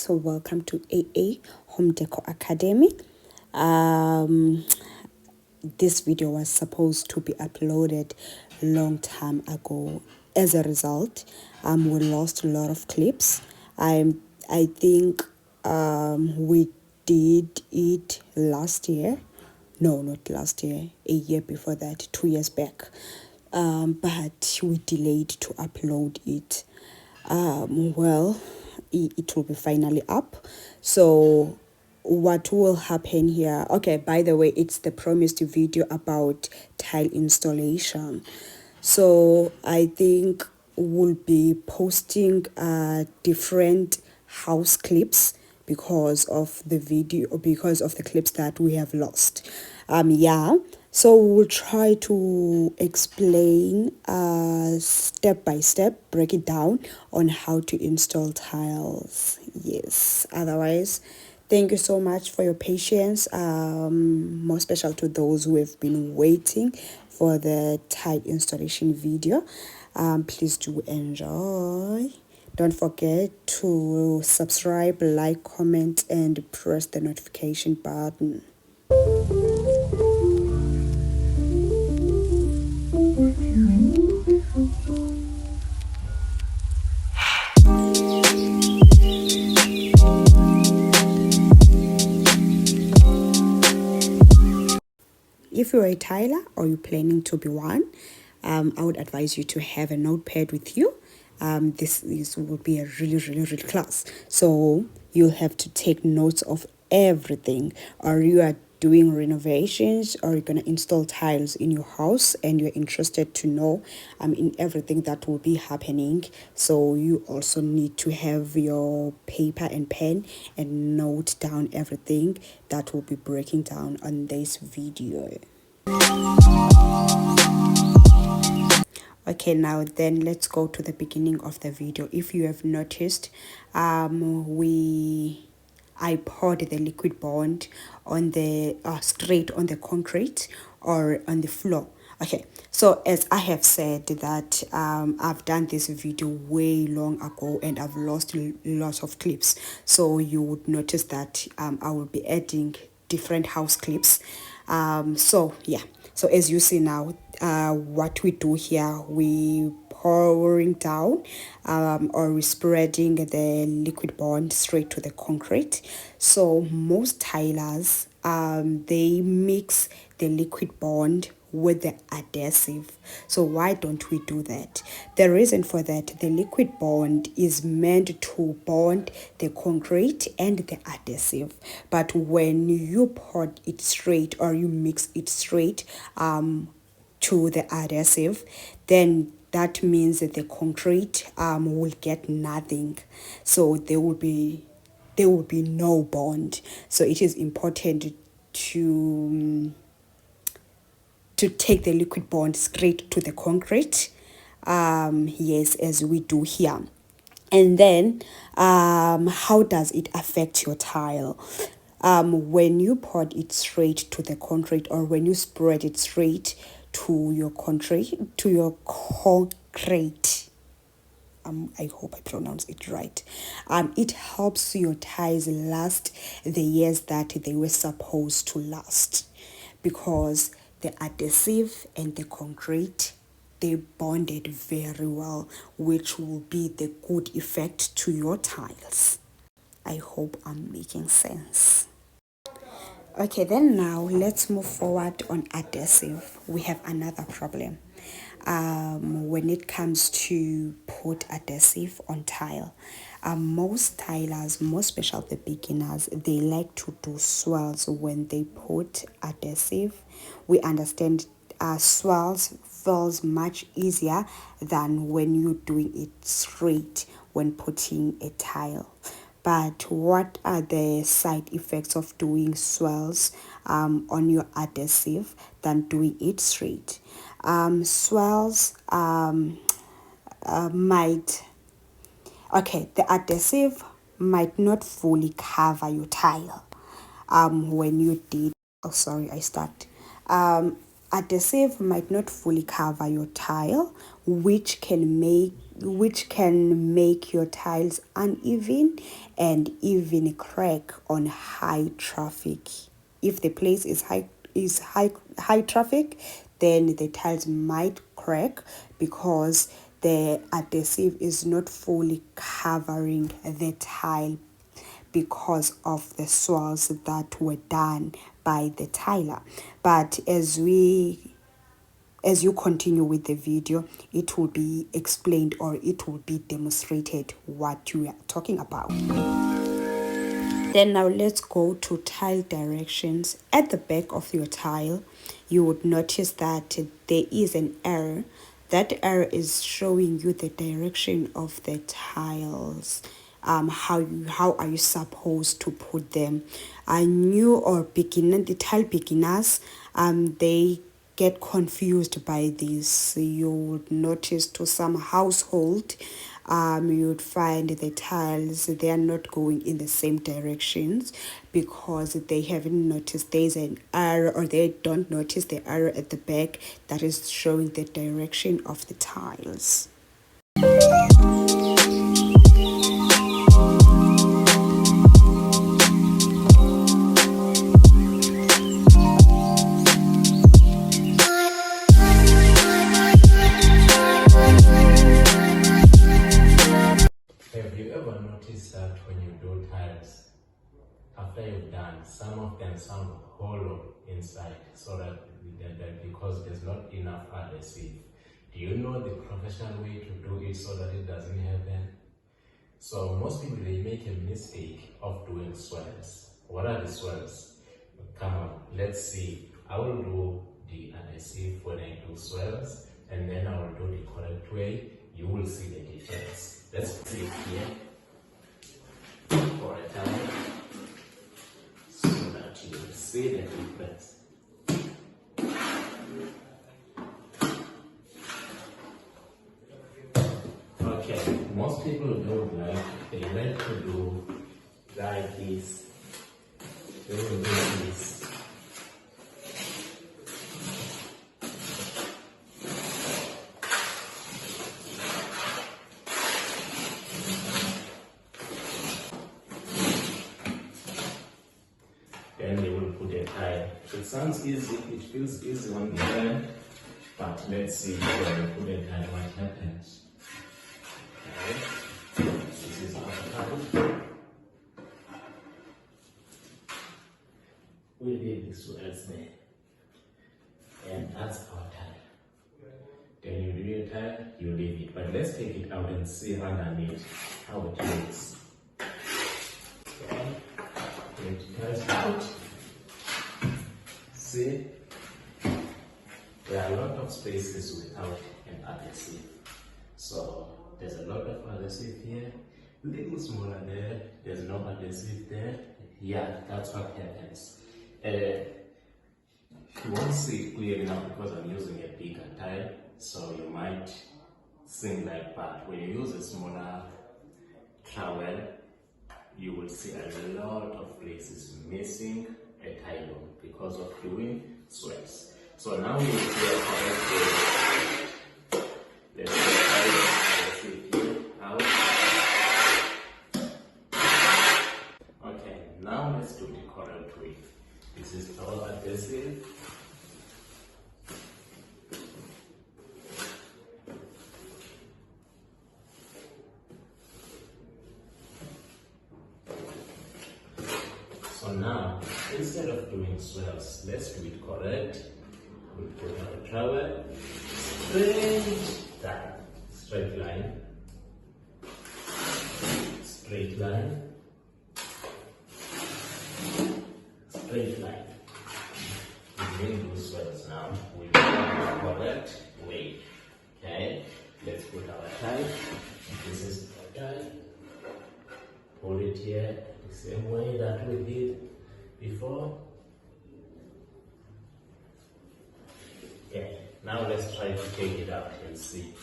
So welcome to AA Home Decor Academy. This video was supposed to be uploaded long time ago. As a result, we lost a lot of clips. I think we did it last year. No, not last year, a year before that, 2 years back. But we delayed to upload it. Well, it will be finally up. So what will happen here? Okay, by the way, it's the promised video about tile installation. So I think we'll be posting different house clips because of the video, because of the clips that we have lost. So we'll try to explain step by step, break it down on how to install tiles. Yes, otherwise, thank you so much for your patience. More special to those who have been waiting for the tile installation video. Please do enjoy. Don't forget to subscribe, like, comment, and press the notification button. If you're a tiler or you're planning to be one, I would advise you to have a notepad with you. This will be a really class. So you'll have to take notes of everything, or you are doing renovations, or you're going to install tiles in your house and you're interested to know in everything that will be happening. So you also need to have your paper and pen and note down everything that will be breaking down on this video. Okay, now then let's go to the beginning of the video. If you have noticed, I poured the liquid bond on the straight on the concrete or on the floor. Okay, so as I have said that I've done this video way long ago and I've lost lots of clips, so you would notice that I will be adding different house clips. So as you see now, what we do here, we pouring down or we spreading the liquid bond straight to the concrete. So most tilers, they mix the liquid bond with the adhesive. So why don't we do that? The reason for that, the liquid bond is meant to bond the concrete and the adhesive, but when you pour it straight or you mix it straight to the adhesive, then that means that the concrete will get nothing. So there will be no bond. So it is important to take the liquid bond straight to the concrete, yes, as we do here. And then how does it affect your tile? When you pour it straight to the concrete, or when you spread it straight to your concrete, I hope I pronounce it right. It helps your tiles last the years that they were supposed to last, because the adhesive and the concrete, they bonded very well, which will be the good effect to your tiles. I hope I'm making sense. Okay, then now let's move forward on adhesive. We have another problem. When it comes to put adhesive on tile, most tilers, more special the beginners, they like to do swirls when they put adhesive. We understand swirls feels much easier than when you're doing it straight when putting a tile. But what are the side effects of doing swirls on your adhesive than doing it straight? Swirls the adhesive might not fully cover your tile when you did. Adhesive might not fully cover your tile, which can make which can make your tiles uneven and even crack on high traffic. If the place is high traffic, then the tiles might crack because the adhesive is not fully covering the tile because of the swirls that were done by the tiler. But as you continue with the video, it will be explained, or it will be demonstrated what you are talking about. Then now let's go to tile directions. At the back of your tile, you would notice that there is an arrow. That arrow is showing you the direction of the tiles. How are you supposed to put them? New or the tile beginners, they get confused by this. You would notice to some household, you would find the tiles, they are not going in the same directions because they haven't noticed there's an arrow, or they don't notice the arrow at the back that is showing the direction of the tiles. Have you ever noticed that when you do tiles, after you've done, some of them sound hollow inside, so that because there's not enough adhesive? Do you know the professional way to do it so that it doesn't happen? So most people, they make a mistake of doing swirls. What are the swirls? Come on, let's see. I will do the adhesive when I do swirls, and then I will do the correct way. You will see the difference. Let's see here for a time so that you will see the difference. Okay, most people don't they like to do like this. They will do this. Then they will put a tile. It sounds easy, it feels easy on the hand, but let's see when we put a tile what happens. Okay. This is our tile. We leave this swirls there. And that's our tile. Then you do your tile, you leave it. But let's take it out and see underneath how it looks. Okay. It comes out. See, there are a lot of spaces without an adhesive. So there's a lot of adhesive here, a little smaller there, there's no adhesive there. Yeah, that's what happens. You won't see it clearly now because I'm using a bigger tile, so you might think like that. When you use a smaller trowel, you will see a lot of places missing a tile because of doing swirls. So now we will see how let's see here out. Okay, now let's do the correct way. This is our adhesive. So now, instead of doing swirls, let's do it correct. We put our trowel straight line, straight line, straight line. We will do swirls now. We do the correct way. Okay, let's put our tile. This is our tile. Hold it here the same way that we did before. Okay, now let's try to take it out and see.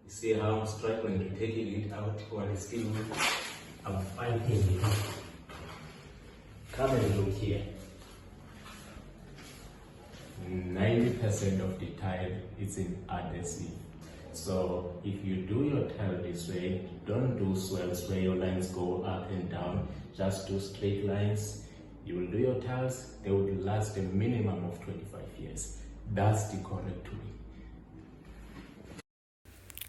You see how I'm struggling to take it out while it's still I'm fighting it. Come and look here. 90% of the tile is in adhesive. So if you do your tile this way, don't do swells where your lines go up and down. Just do straight lines. You will do your tiles, they would last a minimum of 25 years. That's the correct way.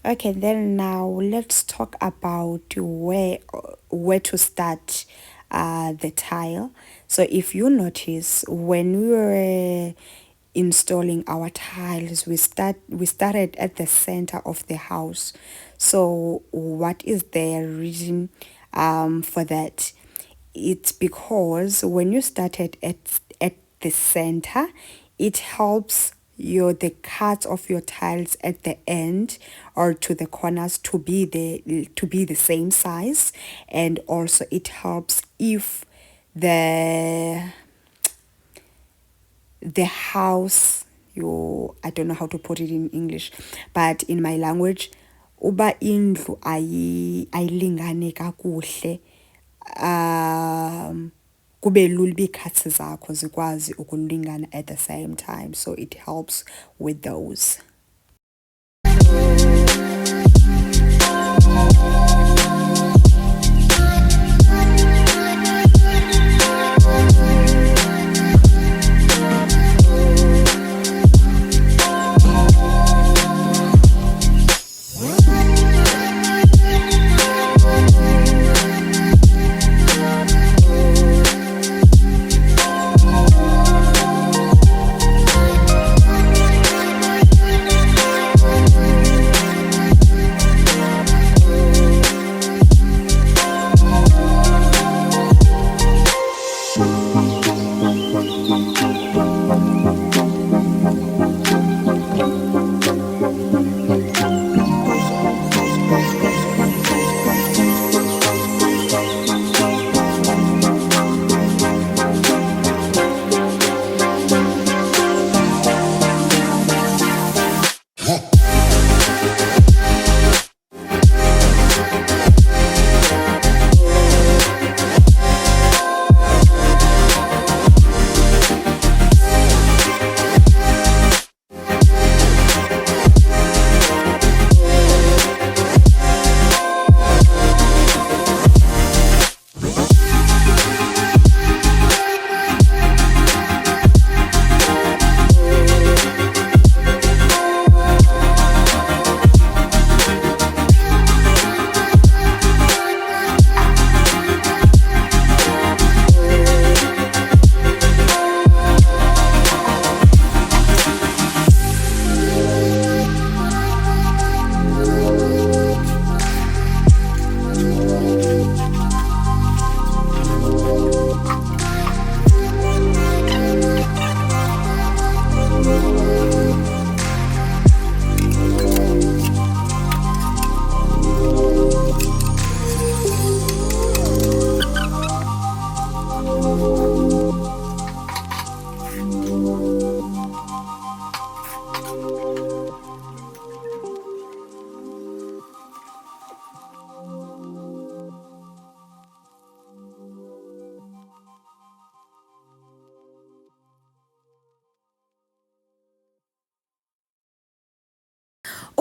Okay, then now let's talk about where to start the tile. So if you notice, when we were installing our tiles, we started at the center of the house. So what is the reason for that? It's because when you started at the center, it helps the cuts of your tiles at the end or to the corners to be the same size, and also it helps if the house, you, I don't know how to put it in English, but in my language, uba indlu ayilingane kakuhle, kube lula ii-cuts zakho zikwazi ukulingana at the same time, so it helps with those.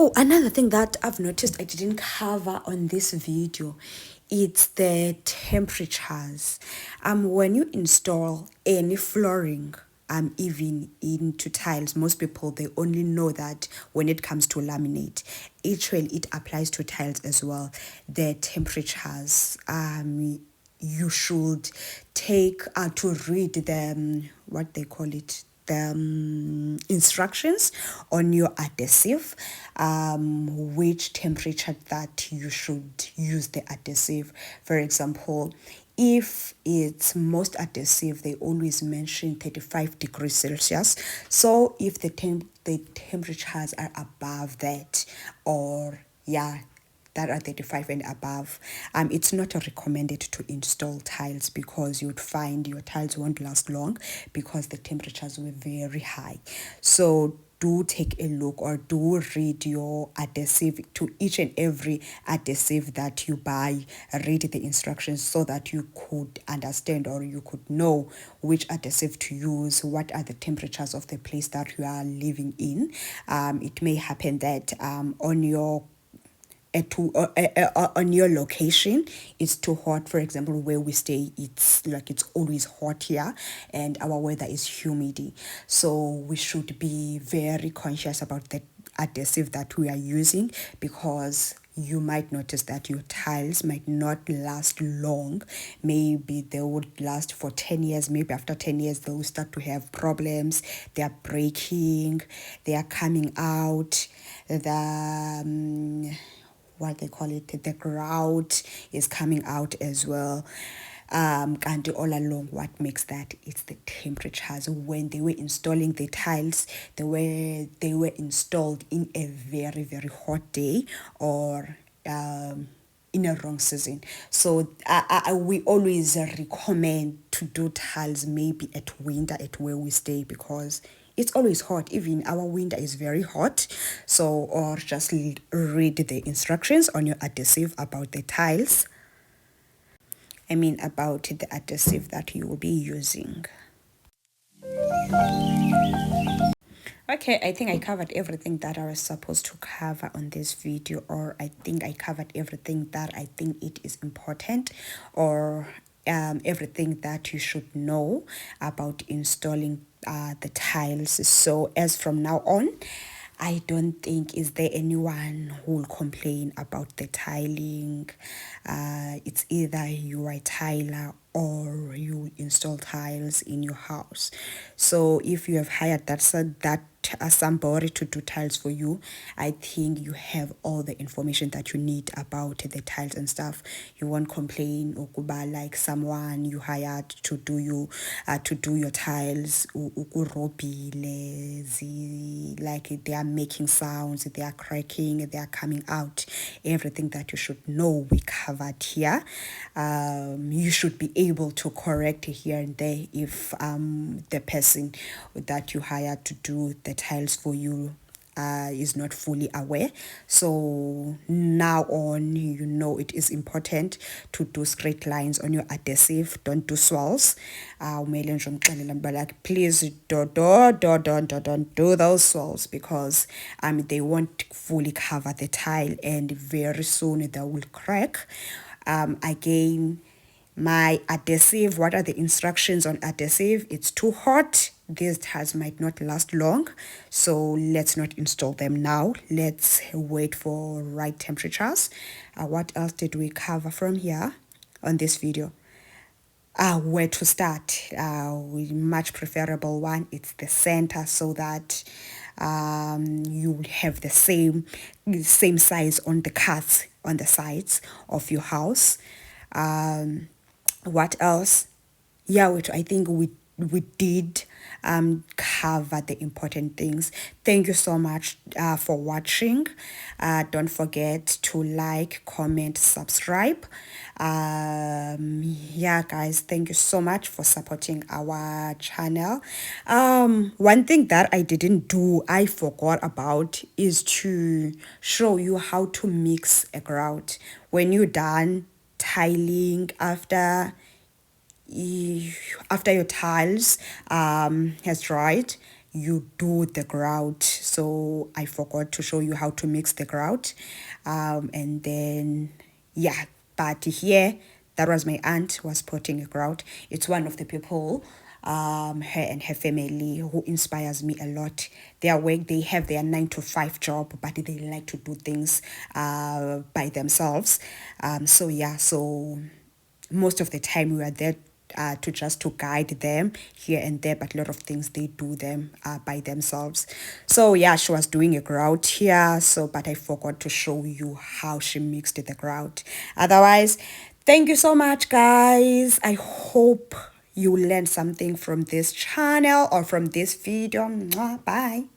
Oh, another thing that I've noticed I didn't cover on this video, it's the temperatures. When you install any flooring, even into tiles, most people, they only know that when it comes to laminate. Actually, it applies to tiles as well. The temperatures, you should take to read the what they call it, the instructions on your adhesive, which temperature that you should use the adhesive. For example, if it's most adhesive, they always mention 35 degrees Celsius. So if the temperatures are above that, or yeah, that are 35 and above, it's not recommended to install tiles, because you'd find your tiles won't last long because the temperatures were very high. So do take a look or do read your adhesive. To each and every adhesive that you buy, read the instructions so that you could understand or you could know which adhesive to use, what are the temperatures of the place that you are living in. It may happen that on your on your location it's too hot. For example, where we stay, it's like it's always hot here and our weather is humidity, so we should be very conscious about the adhesive that we are using, because you might notice that your tiles might not last long. Maybe they would last for 10 years. Maybe after 10 years they will start to have problems. They are breaking, they are coming out, the what they call it, the grout is coming out as well. And all along, what makes that, it's the temperatures. When they were installing the tiles, they were installed in a very very hot day, or in a wrong season. So we always recommend to do tiles maybe at winter at where we stay, because it's always hot. Even our winter is very hot. So, or just read the instructions on your adhesive about the tiles. I mean, about the adhesive that you will be using. Okay, I think I covered everything that I was supposed to cover on this video, or I think I covered everything that I think it is important, or everything that you should know about installing the tiles. So as from now on, I don't think is there anyone who will complain about the tiling. It's either you are a tiler or you install tiles in your house. So if you have hired that somebody to do tiles for you, I think you have all the information that you need about the tiles and stuff. You won't complain ukuba like someone you hired to do your tiles like they are making sounds, they are cracking, they are coming out. Everything that you should know we covered here. You should be able to correct here and there if the person that you hired to do the tiles for you is not fully aware. So now on, you know it is important to do straight lines on your adhesive. Don't do swirls. Like, please don't do those swirls, because they won't fully cover the tile and very soon they will crack. Again, my adhesive, what are the instructions on adhesive? It's too hot, these tiles might not last long, so let's not install them now. Let's wait for right temperatures. What else did we cover from here on this video? Where to start. Much preferable one, it's the center, so that you have the same size on the cuts on the sides of your house. What else? Yeah, which I think we did cover the important things. Thank you so much for watching. Don't forget to like, comment, subscribe. Yeah guys, thank you so much for supporting our channel. One thing that I didn't do, I forgot about, is to show you how to mix a grout when you're done tiling. After your tiles has dried, you do the grout. So I forgot to show you how to mix the grout. And then yeah, but here, that was my aunt was putting a grout. It's one of the people, her and her family, who inspires me a lot. Their work, they have their 9 to 5 job, but they like to do things by themselves. So yeah, so most of the time we are there to guide them here and there, but a lot of things they do them by themselves. So yeah, she was doing a grout here, so but I forgot to show you how she mixed the grout. Otherwise, thank you so much guys. I hope you learned something from this channel or from this video. Mwah, bye.